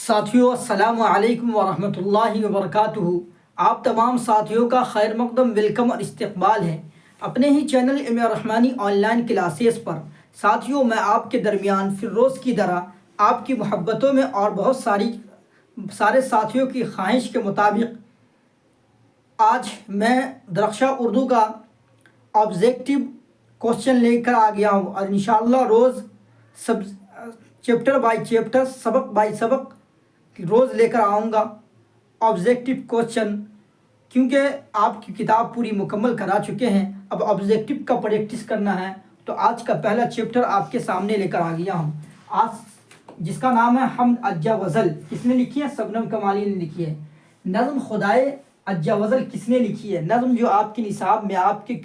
ساتھیوں السلام علیکم ورحمۃ اللہ وبرکاتہ۔ آپ تمام ساتھیوں کا خیر مقدم ویلکم اور استقبال ہے اپنے ہی channel Rahmani online classes پر۔ ساتھیوں میں آپ کے درمیان فروز کی طرح آپ کی محبتوں میں اور بہت سارے ساتھیوں کی خواہش کے مطابق آج میں درخشاں اردو کا آبجیکٹیو کوشچن لے کر آ گیا ہوں، اور انشاءاللہ روز چیپٹر بائی چیپٹر، سبق بائی سبق روز لے کر آؤں گا آبجیکٹیو کوشچن، کیونکہ آپ کی کتاب پوری مکمل کرا چکے ہیں۔ اب آبجیکٹیو کا پریکٹس کرنا ہے، تو آج کا پہلا چیپٹر آپ کے سامنے لے کر آ گیا ہوں، آج جس کا نام ہے حمد اجزا وزل۔ کس نے لکھی ہے؟ شبنم کمالی نے لکھی ہے۔ نظم خدائے اجزا وزل کس نے لکھی ہے؟ نظم جو آپ کی نصاب میں، آپ کے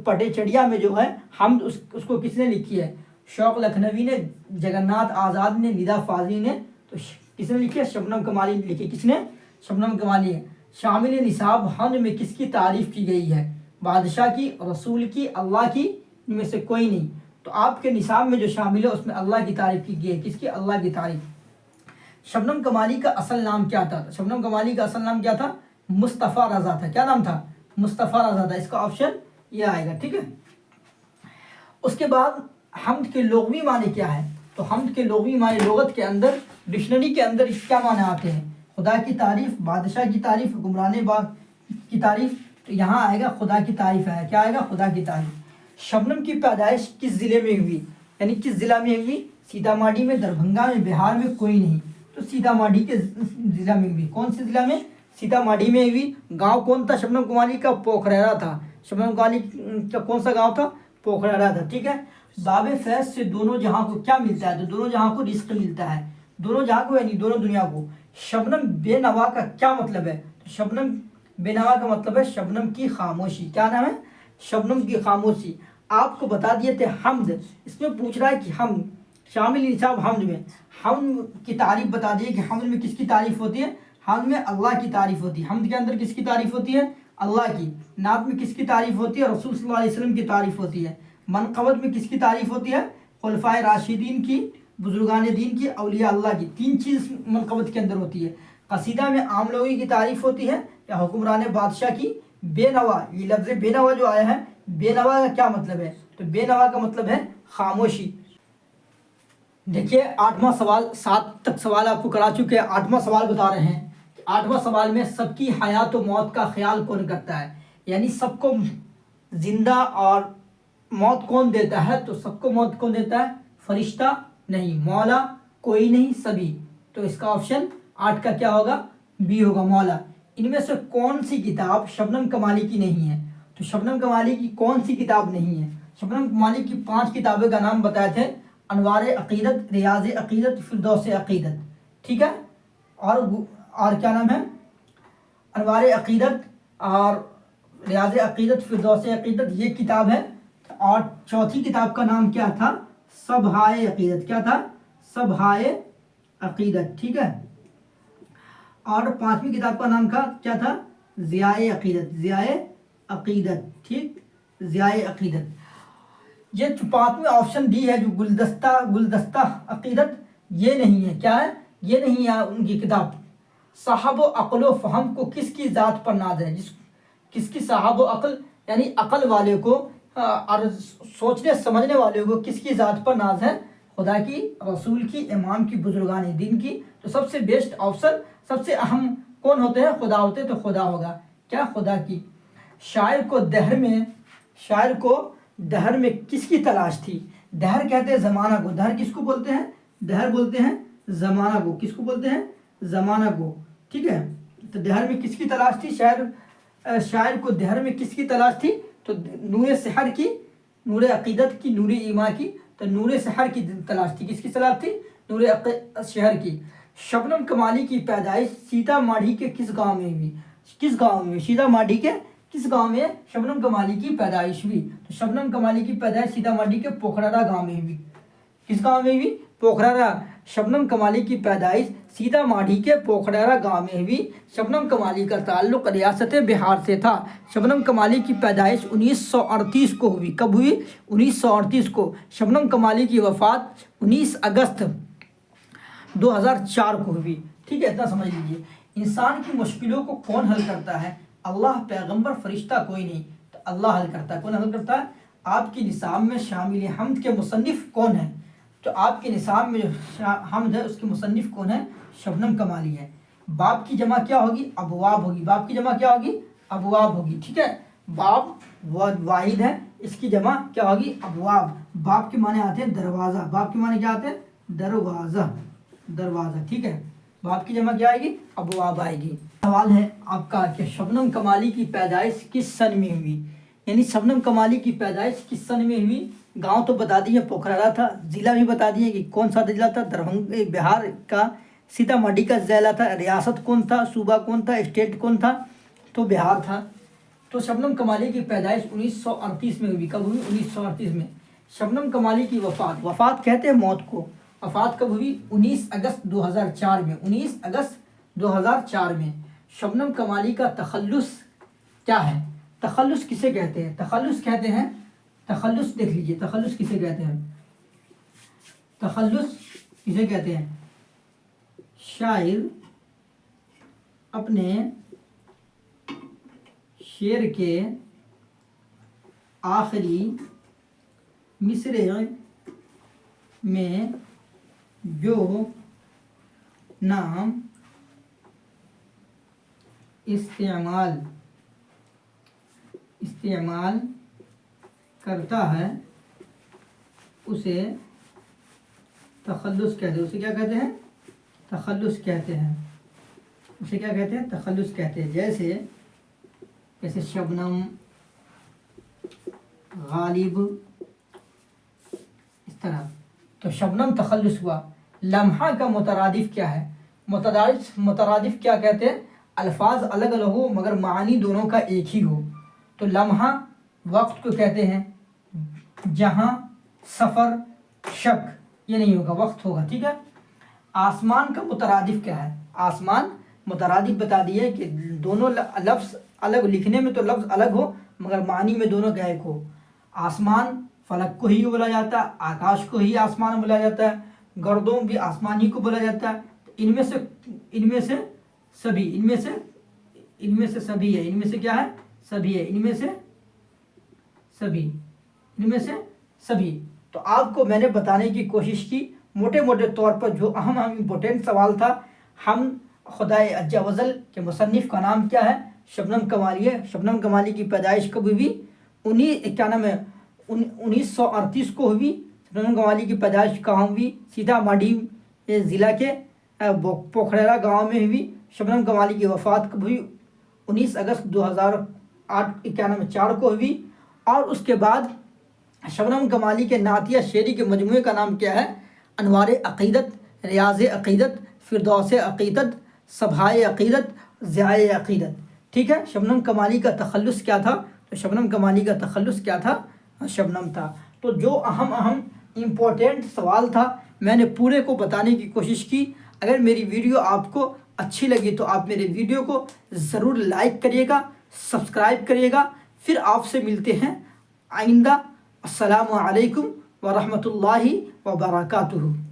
پٹے چڑیا میں جو ہے حمد، اس کو کس نے لکھی ہے؟ شوق لکھنوی نے، جگناتھ آزاد نے، ندا فاضلی نے۔ تو کس نے لکھی ہے؟ شبنم کمالی نے لکھی۔ کس نے؟ شبنم کمالی ہے۔ شامل نصاب حمد میں کس کی تعریف کی گئی ہے؟ بادشاہ کی، رسول کی، اللہ کی، ان میں سے کوئی نہیں۔ تو آپ کے نصاب میں جو شامل ہے اس میں اللہ کی تعریف کی گئی ہے۔ کس کی؟ اللہ کی تعریف۔ شبنم کمالی کا اصل نام کیا تھا؟ شبنم کمالی کا اصل نام کیا تھا؟ مصطفیٰ رضا تھا۔ کیا نام تھا؟ مصطفیٰ رضا تھا۔ اس کا آپشن یہ آئے گا، ٹھیک ہے۔ اس کے بعد حمد کے لغوی معنی کیا ہے؟ تو حمد کے لغوی معنی لغت کے اندر، ڈکشنری کے اندر کیا معنی آتے ہیں؟ خدا کی تعریف، بادشاہ کی تعریف، حکمران باغ کی تعریف۔ تو یہاں آئے گا خدا کی تعریف ہے۔ کیا آئے گا؟ خدا کی تعریف۔ شبنم کی پیدائش کس ضلع میں ہوئی؟ یعنی کس ضلع میں ہوئی؟ سیتا ماڑھی میں، دربھنگا میں، بہار میں کوئی نہیں، تو سیتا ماڑھی کے ضلع میں ہوئی۔ کون سی ضلع میں؟ سیتا ماڑھی میں ہوئی۔ گاؤں کون تھا شبنم کمالی کا؟ پوکھرا تھا۔ شبنم کمالی کا کون سا گاؤں تھا؟ پوکھرا تھا، ٹھیک ہے۔ باب فیض سے دونوں جہاں کو کیا ملتا ہے؟ تو دونوں جہاں کو رزق ملتا ہے۔ دونوں جہاں کو یعنی دونوں دنیا کو۔ شبنم بے نوا کا کیا مطلب ہے؟ تو شبنم بے نوا کا مطلب ہے شبنم کی خاموشی۔ کیا نام ہے؟ شبنم کی خاموشی۔ آپ کو بتا دیے تھے حمد، اس میں پوچھ رہا ہے کہ حمد، شامل نصاب حمد میں حمد کی تعریف بتا دیے کہ حمد میں کس کی تعریف ہوتی ہے؟ حمد میں اللہ کی تعریف ہوتی ہے۔ حمد کے اندر کس کی تعریف ہوتی ہے؟ اللہ کی۔ نعت میں کس کی تعریف ہوتی ہے؟ رسول صلی اللہ علیہ وسلم کی تعریف ہوتی ہے۔ منقبت میں کس کی تعریف ہوتی ہے؟ خلفائے راشدین کی، بزرگان دین کی، اولیاء اللہ کی۔ تین چیز منقبت کے اندر ہوتی ہے۔ قصیدہ میں عام لوگوں کی تعریف ہوتی ہے یا حکمران بادشاہ کی؟ بے نوا، یہ لفظ بے نوا جو آیا ہے، بے نوا کا کیا مطلب ہے؟ تو بے نوا کا مطلب ہے خاموشی۔ دیکھیے 8واں سوال، 7 تک سوال آپ کو کرا چکے ہیں، 8واں سوال بتا رہے ہیں کہ 8واں سوال میں سب کی حیات و موت کا خیال کون کرتا ہے؟ یعنی سب کو زندہ اور موت کون دیتا ہے؟ تو سب کو موت کون دیتا ہے؟ فرشتہ نہیں، مولا کوئی نہیں، سبھی۔ تو اس کا آپشن 8 کا کیا ہوگا؟ بی ہوگا، مولا۔ ان میں سے کون سی کتاب شبنم کمالی کی نہیں ہے؟ تو شبنم کمالی کی کون سی کتاب نہیں ہے؟ شبنم کمالی کی 5 کتابوں کا نام بتائے تھے: انوار عقیدت، ریاض عقیدت، فردوس عقیدت، ٹھیک ہے۔ اور کیا نام ہے؟ انوار عقیدت اور ریاض عقیدت، فردوس عقیدت، یہ کتاب ہے۔ اور چوتھی کتاب کا نام کیا تھا؟ صبحائے عقیدت۔ کیا تھا؟ صبحائے عقیدت، ٹھیک ہے۔ اور 5ویں کتاب کا نام کیا تھا؟ ضیاء عقیدت۔ ضیاء عقیدت، ٹھیک، ضیاء عقیدت۔ یہ 5ویں آپشن ڈی ہے جو گلدستہ عقیدت، یہ نہیں ہے۔ کیا ہے؟ یہ نہیں ہے ان کی کتاب۔ صاحب و عقل و فہم کو کس کی ذات پر ناز ہے؟ کس کی؟ صاحب و عقل یعنی عقل والے کو اور سوچنے سمجھنے والے کو کس کی ذات پر ناز ہے؟ خدا کی، رسول کی، امام کی، بزرگان دین کی۔ تو سب سے بیسٹ آپشن، سب سے اہم کون ہوتے ہیں؟ خدا ہوتے ہیں، تو خدا ہوگا۔ کیا؟ خدا کی۔ شاعر کو دہر میں کس کی تلاش تھی؟ دہر کہتے ہیں زمانہ کو۔ دہر کس کو بولتے ہیں؟ دہر بولتے ہیں زمانہ کو۔ کس کو بولتے ہیں؟ زمانہ کو، ٹھیک ہے۔ تو دہر میں کس کی تلاش تھی؟ شاعر کو دہر میں کس کی تلاش تھی؟ تو نور سحر کی، نور عقیدت کی، نور ایمان کی۔ تو نور سحر کی تلاش تھی۔ کس کی تلاش تھی؟ نور شہر کی۔ شبنم کمالی کی پیدائش سیتا ماڑھی کے کس گاؤں میں ہوئی؟ کس گاؤں میں؟ سیتا ماڑھی کے کس گاؤں میں شبنم کمالی کی پیدائش ہوئی؟ تو شبنم کمالی کی پیدائش سیتا ماڑھی کے پوکھرا گاؤں میں ہوئی۔ کس گاؤں میں ہوئی؟ پوکھرا۔ شبنم کمالی کی پیدائش سیتا ماڑھی کے پوکھرا گاؤں میں ہوئی۔ شبنم کمالی کا تعلق ریاست بہار سے تھا۔ شبنم کمالی کی پیدائش 1938 کو ہوئی۔ کب ہوئی؟ 1938 کو۔ شبنم کمالی کی وفات 19 اگست 2004 کو ہوئی، ٹھیک ہے، اتنا سمجھ لیجیے۔ انسان کی مشکلوں کو کون حل کرتا ہے؟ اللہ، پیغمبر، فرشتہ کوئی نہیں، تو اللہ حل کرتا ہے۔ کون حل کرتا ہے؟ آپ کی نصاب میں شامل حمد کے مصنف کون ہے؟ تو آپ کے نصاب میں جو حمد ہے اس کے مصنف کون ہے؟ شبنم کمالی ہے۔ باب کی جمع کیا ہوگی؟ ابواب ہوگی۔ باب کی جمع کیا ہوگی؟ ابواب ہوگی، ٹھیک ہے۔ باب واحد ہے، اس کی جمع کیا ہوگی؟ ابواب۔ باب کے معنی آتے ہیں دروازہ، باب کے معنی کیا آتے ہیں؟ دروازہ، دروازہ، ٹھیک ہے۔ باب کی جمع کیا آئے گی؟ ابواب آئے گی۔ سوال ہے آپ کا کہ شبنم کمالی کی پیدائش کس سن میں ہوئی؟ یعنی شبنم کمالی کی پیدائش کس سن میں ہوئی؟ گاؤں تو بتا دیے پوکھرا تھا، ضلع بھی بتا دیے کہ کون سا ضلع تھا، دربھنگہ بہار کا سیتا ماڈی کا ضلع تھا۔ ریاست کون تھا، صوبہ کون تھا، اسٹیٹ کون تھا؟ تو بہار تھا۔ تو شبنم کمالی کی پیدائش 1938 میں ہوئی۔ کب ہوئی؟ 1938 میں۔ شبنم کمالی کی وفات، وفات کہتے ہیں موت کو، وفات کب ہوئی؟ 19 اگست 2004 میں، 19 اگست 2004 میں۔ شبنم کمالی کا تخلص کیا ہے؟ تخلص کسے کہتے ہیں؟ تخلص کہتے ہیں، تخلص دیکھ لیجئے، تخلص کسے کہتے ہیں؟ تخلص کسے کہتے ہیں؟ شاعر اپنے شعر کے آخری مصرع میں جو نام استعمال کرتا ہے اسے تخلص کہتے ہیں۔ اسے کیا کہتے ہیں؟ تخلص کہتے ہیں۔ اسے کیا کہتے ہیں؟ تخلص کہتے ہیں۔ جیسے شبنم، غالب، اس طرح۔ تو شبنم تخلص ہوا۔ لمحہ کا مترادف کیا ہے؟ مترادف کیا کہتے ہیں؟ الفاظ الگ الگ ہو مگر معنی دونوں کا ایک ہی ہو۔ تو لمحہ وقت کو کہتے ہیں، جہاں، سفر، شک، یہ نہیں ہوگا، وقت ہوگا، ٹھیک ہے۔ آسمان کا مترادف کیا ہے؟ آسمان مترادف بتا دیے کہ دونوں لفظ الگ، لکھنے میں تو لفظ الگ ہو مگر معنی میں دونوں کا ایک ہو۔ آسمان فلک کو ہی بولا جاتا ہے، آکاش کو ہی آسمان بولا جاتا ہے، گردوں بھی آسمان ہی کو بولا جاتا ہے۔ ان میں سے سبھی ہے، ان میں سے کیا ہے؟ سبھی ہے، ان میں سے سبھی۔ تو آپ کو میں نے بتانے کی کوشش کی موٹے طور پر جو اہم امپورٹنٹ سوال تھا۔ ہم خدائے عز و جل کے مصنف کا نام کیا ہے؟ شبنم کمالی ہے۔ شبنم کمالی کی پیدائش کب ہوئی؟ 1938 کو ہوئی۔ شبنم کمالی کی پیدائش کہاں ہوئی؟ سیتا ماڈی ضلع کے پوکھرا گاؤں میں ہوئی۔ شبنم کمالی کی وفات کب ہوئی؟ 19 اگست 2004 کو ہوئی۔ اور اس کے بعد شبنم کمالی کے نعتیہ شعری کے مجموعے کا نام کیا ہے؟ انوار عقیدت، ریاض عقیدت، فردوس عقیدت، صبحائے عقیدت، ضیاء عقیدت، ٹھیک ہے۔ شبنم کمالی کا تخلص کیا تھا؟ تو شبنم کمالی کا تخلص کیا تھا؟ شبنم تھا۔ تو جو اہم امپورٹنٹ سوال تھا میں نے پورے کو بتانے کی کوشش کی۔ اگر میری ویڈیو آپ کو اچھی لگی تو آپ میرے ویڈیو کو ضرور لائک کریے گا، سبسکرائب کریے گا۔ پھر آپ سے ملتے ہیں آئندہ۔ السلام علیکم ورحمۃ اللہ وبرکاتہ۔